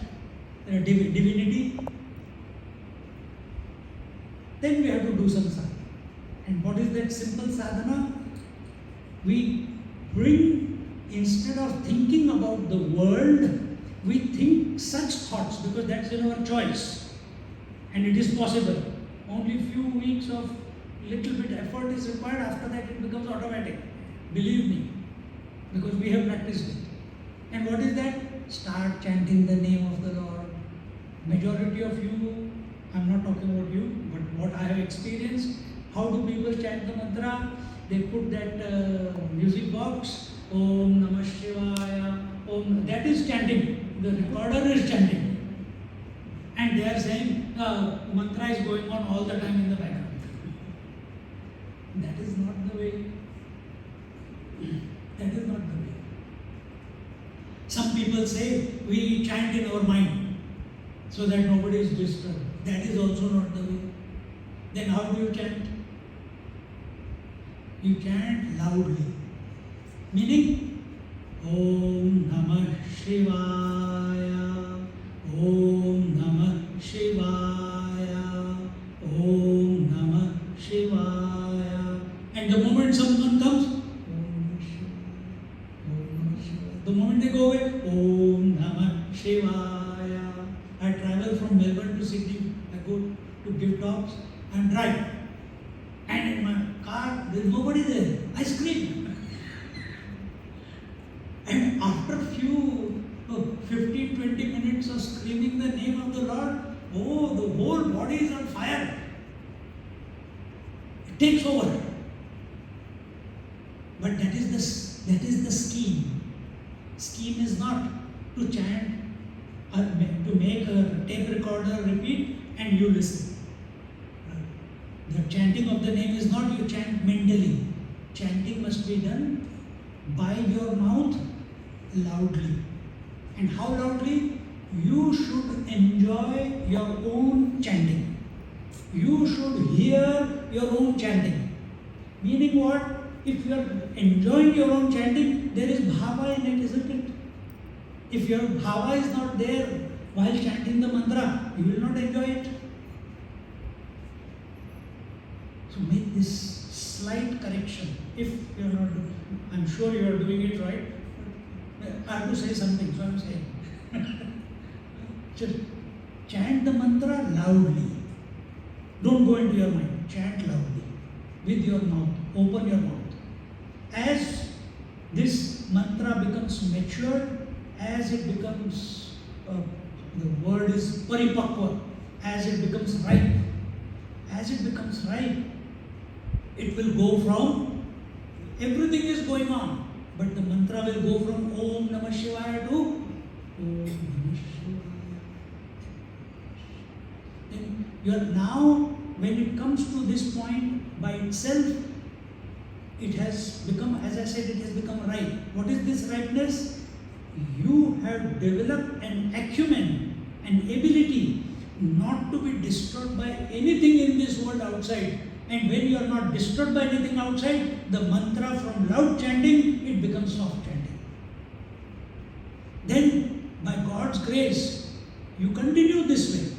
divinity. Then we have to do some sadhana. And what is that simple sadhana? We bring, instead of thinking about the world, we think such thoughts because that's in our choice. And it is possible. Only few weeks of little bit effort is required, after that it becomes automatic. Believe me, because we have practiced it. And what is that? Start chanting the name of the Lord. Majority of you, I'm not talking about you, but what I have experienced, how do people chant the mantra? They put that music box, Om Namah Shivaya, Om, that is chanting. The recorder is chanting. And they are saying, mantra is going on all the time in the background. That is not the way. That is not the way. Some people say, we chant in our mind so that nobody is disturbed. That is also not the way. Then how do you chant? You chant loudly. Meaning, Om Namah Shivaya, Om Namah Shivaya, Om Namah Shivaya. And the moment someone comes, Om Namah Shivaya, Om Namah Shivaya. The moment they go away, Om Namah Shivaya. I travel from Melbourne to Sydney. I go to give talks and drive. And in my car, there is nobody there. I scream. And after few 15-20 minutes of screaming the name of the Lord, oh, the whole body is on fire. It takes over. But that is the scheme. Scheme is not to chant, to make a tape recorder repeat and you listen. The chanting of the name is not you chant mentally. Chanting must be done by your mouth loudly. And how loudly? You should enjoy your own chanting. You should hear your own chanting. Meaning what? If you are enjoying your own chanting, there is bhava in it, isn't it? If your bhava is not there while chanting the mantra, you will not enjoy it. So make this slight correction. If you are not doing, I'm sure you are doing it right. I have to say something, so I'm saying. Just chant the mantra loudly. Don't go into your mind. Chant loudly with your mouth. Open your mouth. As this mantra becomes mature, as it becomes, the word is paripakva, as it becomes ripe, it will go from, everything is going on, but the mantra will go from Om Namah Shivaya to Om Namah Shivaya. Then you are now, when it comes to this point by itself, it has become, as I said, it has become ripe. What is this ripeness? You have developed an acumen, an ability not to be disturbed by anything in this world outside. And when you are not disturbed by anything outside, the mantra from loud chanting, it becomes soft chanting. Then, by God's grace, you continue this way.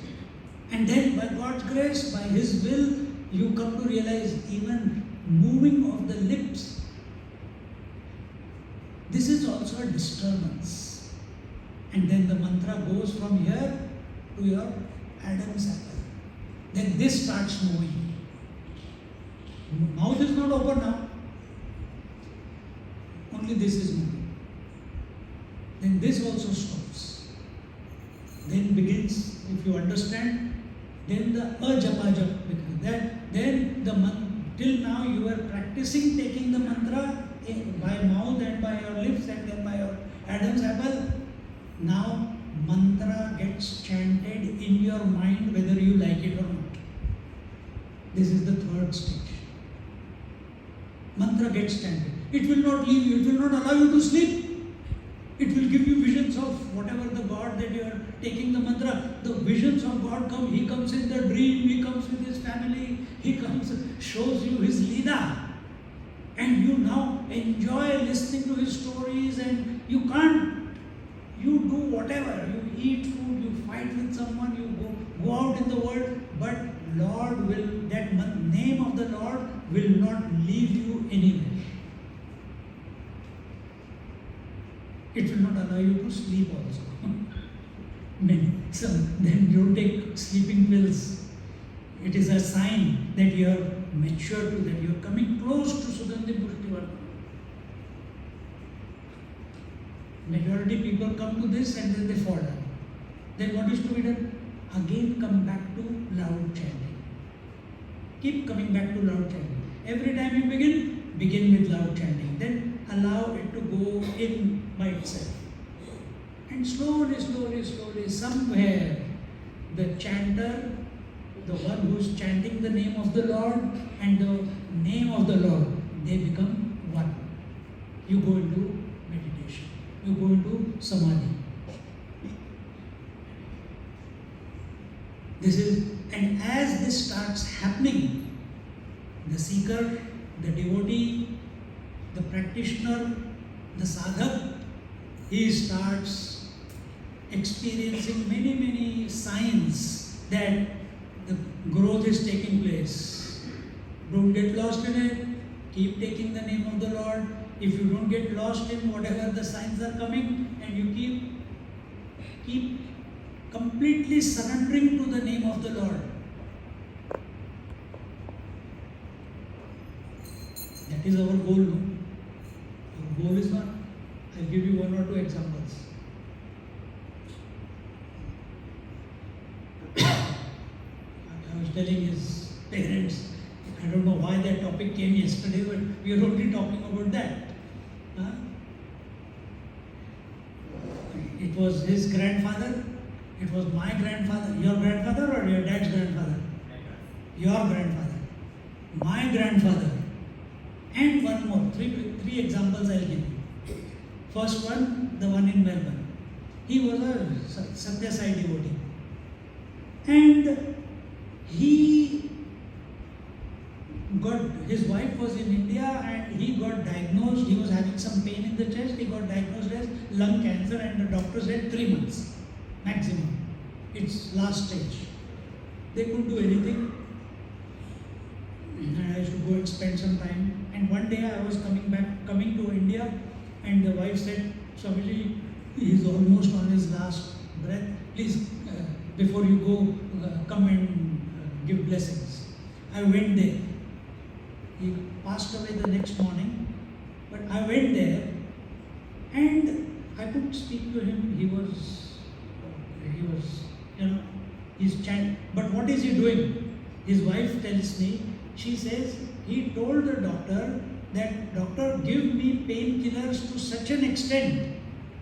And then, by God's grace, by His will, you come to realize even moving of the lips, this is also a disturbance. And then the mantra goes from here to your Adam's apple. Then this starts moving. Mouth is not open now. Only this is moving. Then this also stops. Then begins, if you understand, then the ajapa jap begins. Then the till now you were practicing taking the mantra by mouth and by your lips and then by your Adam's apple. Now mantra gets chanted in your mind whether you like it or not. This is the third stage. Mantra gets chanted. It will not leave you, it will not allow you to sleep. It will give you visions of whatever the God that you are taking the mantra. The visions of God come, He comes in the dream, He comes with His family, He comes, shows you His Leela. And you now enjoy listening to His stories and you do whatever, you eat food, you fight with someone, you go out in the world, but Lord will, that name of the Lord will not leave you anywhere. It will not allow you to sleep also. So then you take sleeping pills. It is a sign that you are mature to that, you are coming close to Sugandhi Pushtivarna. Majority people come to this and then they fall down. Then what is to be done? Again come back to loud chanting. Keep coming back to loud chanting. Every time you begin with loud chanting. Then allow it to go in by itself. And slowly, somewhere the chanter, the one who is chanting the name of the Lord and the name of the Lord, they become one. You go into meditation. You go into samadhi. And as this starts happening, the seeker, the devotee, the practitioner, the sadhak, he starts experiencing many signs that the growth is taking place. Don't get lost in it. Keep taking the name of the Lord. If you don't get lost in whatever the signs are coming, and you keep completely surrendering to the name of the Lord. That is our goal, no? Our goal is not. I'll give you one or two examples. I was telling his parents, I don't know why that topic came yesterday, but we are only talking about that. Huh? It was his grandfather, it was my grandfather, your grandfather or your dad's grandfather? Your grandfather, my grandfather, and one more, three examples I'll give you. First one, the one in Melbourne. He was a Satya Sai devotee. And his wife was in India and he got diagnosed, he was having some pain in the chest, he got diagnosed as lung cancer and the doctor said 3 months maximum. It's last stage. They couldn't do anything. And I should go and spend some time. And one day I was coming to India, and the wife said, Swamiji, he is almost on his last breath. Please, before you go, come and give blessings. I went there. He passed away the next morning, but I went there and I could speak to him. He was, he's chanting. But what is he doing? His wife tells me, she says, he told the doctor that, doctor, give me painkillers to such an extent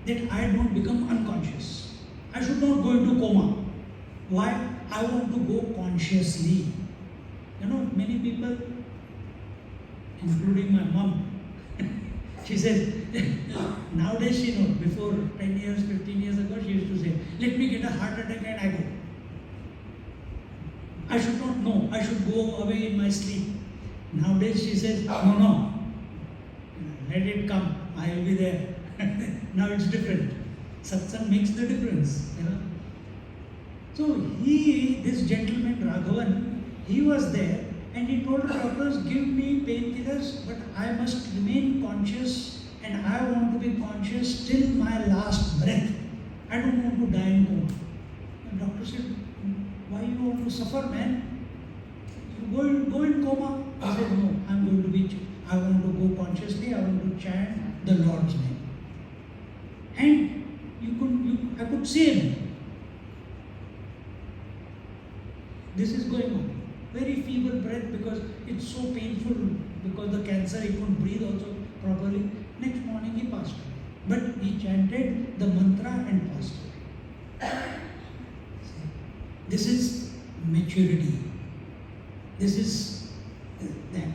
that I don't become unconscious. I should not go into coma. Why? I want to go consciously. Many people, including my mom, she says, nowadays she knows, before 10 years, 15 years ago, she used to say, let me get a heart attack and I go. I should not know, I should go away in my sleep. Nowadays she says, no, let it come, I will be there. Now it's different. Satsang makes the difference, So this gentleman, Raghavan, he was there and he told the doctors, give me painkillers, but I must remain conscious and I want to be conscious till my last breath. I don't want to die in coma. The doctor said, why you want to suffer, man? You go in coma. I said, no, I want to go consciously, I want to chant the Lord's name. And I could see him. This is going on. Very feeble breath because it's so painful, because the cancer, he couldn't breathe also properly. Next morning he passed away. But he chanted the mantra and passed away. This is maturity. This is,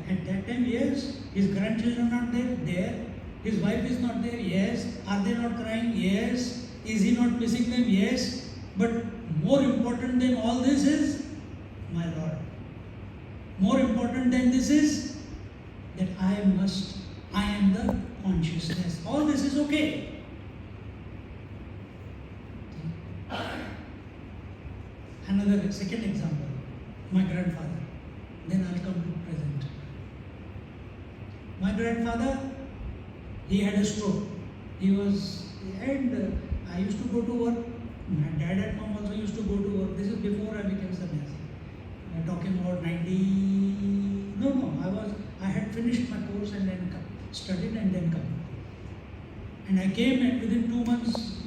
at that time, yes, his grandchildren are there. His wife is not there, yes. Are they not crying? Yes. Is he not missing them? Yes. But more important than all this is my Lord. More important than this is that I am the consciousness. All this is okay. Another second example, my grandfather. Then I'll come to present. My grandfather, he had a stroke. I used to go to work. My dad and mom also used to go to work. This is before I became sannyasi. I'm talking about 90. I had finished my course and then studied and then come. And I came and within 2 months,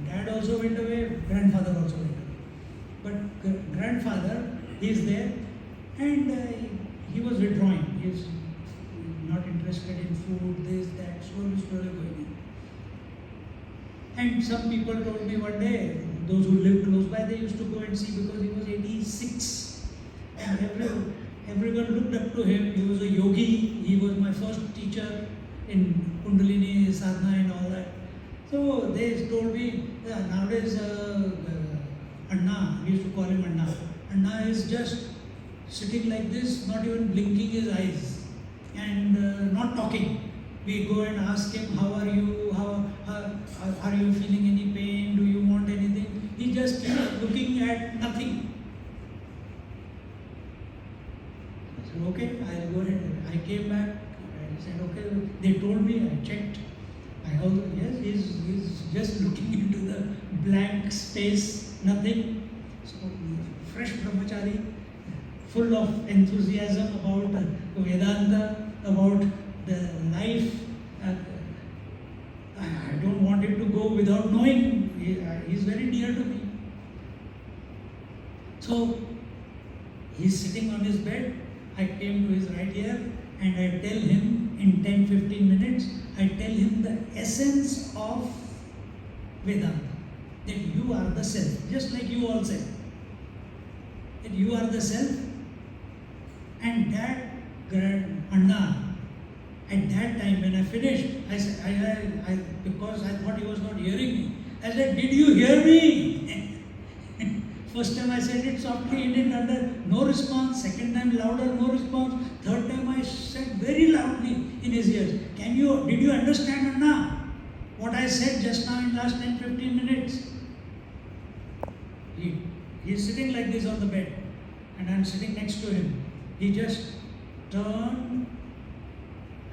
dad also went away, grandfather also went away. But grandfather, he is there and he was withdrawing. He is not interested in food, this, that, slowly going in. And some people told me one day, those who lived close by, they used to go and see because he was 86. And everyone looked up to him. He was a yogi. He was my first teacher in Kundalini, sadhana and all that. So they told me, nowadays Anna, we used to call him Anna. Anna is just sitting like this, not even blinking his eyes and not talking. We go and ask him, how are you? Are you feeling any pain? Do you want anything? looking at nothing. I said, okay, I'll go ahead. I came back. I said, okay, they told me, I checked. I also, yes, he's just looking into the blank space, nothing. So, fresh brahmachari, full of enthusiasm about Vedanta, about the life. I don't want him to go without knowing. He's very dear to me. So, he's sitting on his bed. I came to his right ear and I tell him in 10-15 minutes, I tell him the essence of Vedanta. That you are the self, just like you all said. That you are the self, and that grand Anna, at that time when I finished, I said, because I thought he was not hearing me, I said, did you hear me? First time I said it softly, he didn't under, no response. Second time louder, no response. Third time I said very loudly in his ears, did you understand Anna? What I said just now in last 10-15 minutes? He's sitting like this on the bed and I'm sitting next to him. He just turned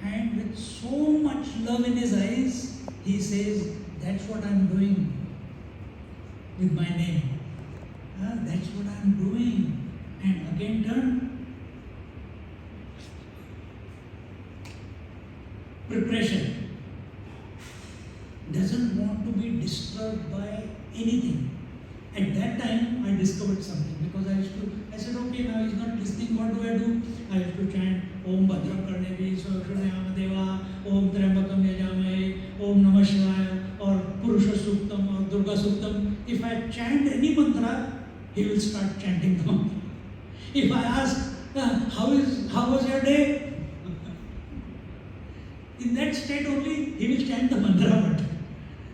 and with so much love in his eyes, he says, that's what I'm doing with my name. That's what I'm doing. And again turn. Preparation. Doesn't want to be disturbed by anything. At that time, I discovered something because I said, okay, now he's not listening, what do? I have to chant Om Bhadram Karnevi, Swakrunayama Deva, Om Trambakam Yajamahe, Om Namah Shivaya, or Purusha Suktam, or Durga Suktam. If I chant any mantra, he will start chanting the mantra. If I ask, how was your day? In that state only, he will chant the mantra.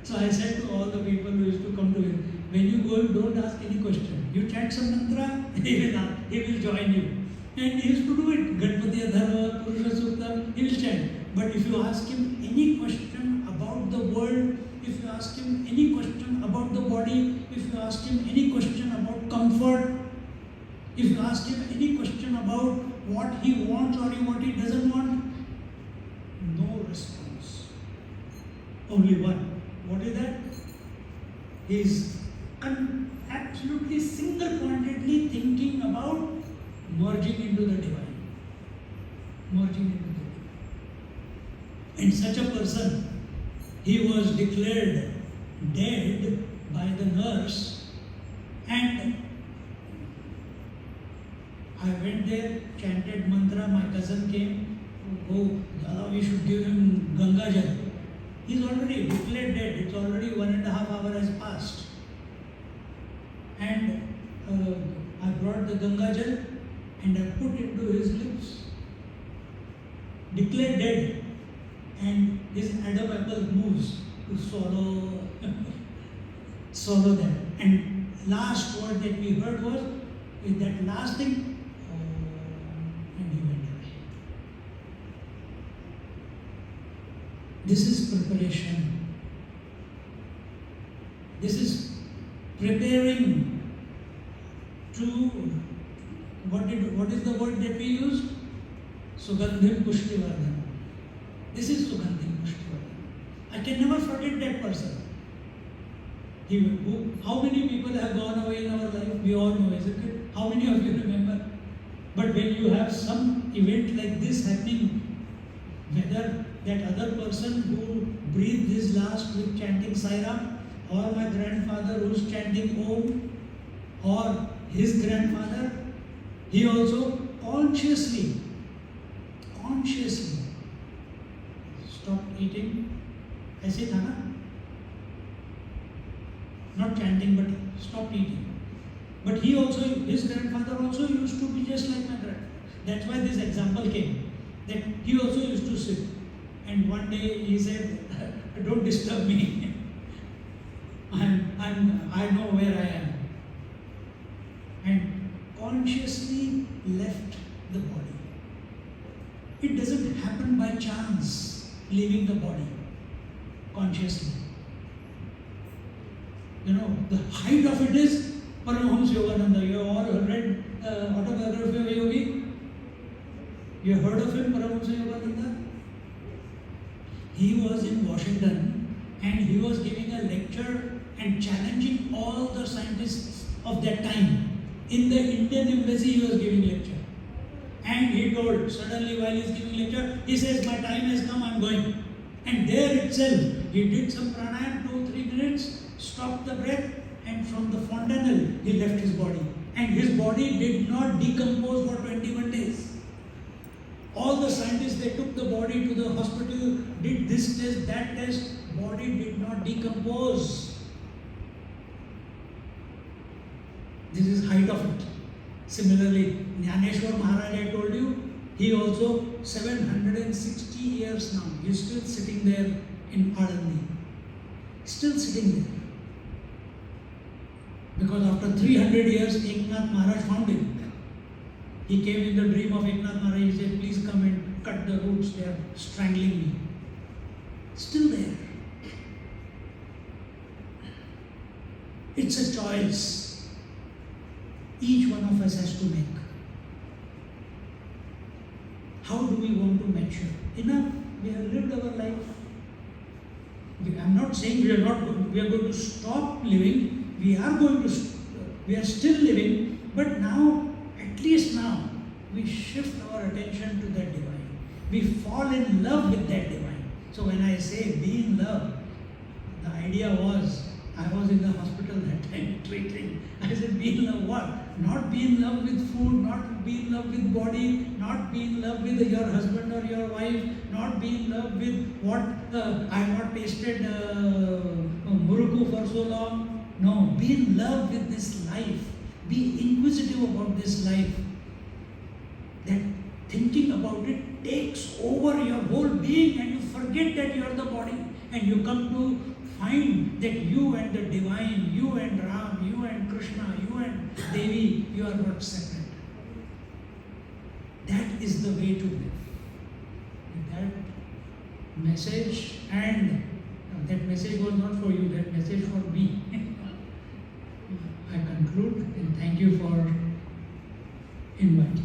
So I said to all the people who used to come to him, when you go, don't ask any question. You chant some mantra, he will join you. And he used to do it. Ganpati Adharva, Purusha Sukta, he will chant. But if you ask him any question about the world, if you ask him any question about the body, if you ask him any question about comfort, if you ask him any question about what he wants or what he doesn't want, no response. Only one. What is that? He is absolutely single-pointedly thinking about merging into the divine. Merging into the divine. And such a person, he was declared dead by the nurse, and I went there, chanted mantra, my cousin came, we should give him Ganga Jal. He's already declared dead, it's already 1.5 hours has passed. And I brought the Ganga Jal and I put into his lips. Declared dead. And his Adam apple moves to swallow them. And last word that we heard was, with that last thing, and he went away. This is preparation. This is preparing to, what is the word that we used? Sugandhim Pushtivardhan. This is Sugandhim Pushtivardhan. I can never forget that person. How many people have gone away in our life? We all know, isn't it? How many of you remember? But when you have some event like this happening, whether that other person who breathed his last with chanting Sai Ram, or my grandfather who's chanting Om, or his grandfather, he also consciously stopped eating. ऐसे था ना? Not chanting, but stopped eating. But he also, his grandfather also used to be just like my grandfather. That's why this example came. That he also used to sit. And one day he said, don't disturb me. I know where I am. And consciously left the body. It doesn't happen by chance, leaving the body consciously. You know, the height of it is Paramahamsa Yogananda. You have all read autobiography of a yogi? You heard of him, Paramahamsa Yogananda? He was in Washington and he was giving a lecture and challenging all the scientists of that time. In the Indian embassy he was giving lecture. And he told, suddenly while he is giving lecture, he says, my time has come, I am going. And there itself, he did some pranayam, 2-3 minutes, stopped the breath, and from the fontanel, he left his body. And his body did not decompose for 21 days. All the scientists, they took the body to the hospital, did this test, that test, body did not decompose. This is height of it. Similarly, Jnaneshwar Maharaj, I told you, he also 760 years now, he is still sitting there in Adandi. Still sitting there. Because after 300 years, Eknath Maharaj found him. He came in the dream of Eknath Maharaj, he said, please come and cut the roots, they are strangling me. Still there. It's a choice each one of us has to make. How do we want to mature? Enough, we have lived our life. I'm not saying we are going to stop living. We are still living, but now, at least now, we shift our attention to that divine. We fall in love with that divine. So when I say be in love, the idea was, I was in the hospital that time treating. I said, be in love what? Not be in love with food, not be in love with body, not be in love with your husband or your wife, not be in love with what I have not tasted muruku for so long. No, be in love with this life. Be inquisitive about this life. That thinking about it takes over your whole being and you forget that you are the body and you come to find that you and the divine, you and Ram, you and Krishna, you and Devi, you are not separate. That is the way to live. With that message, and that message was not for you, that message for me. I conclude and thank you for inviting.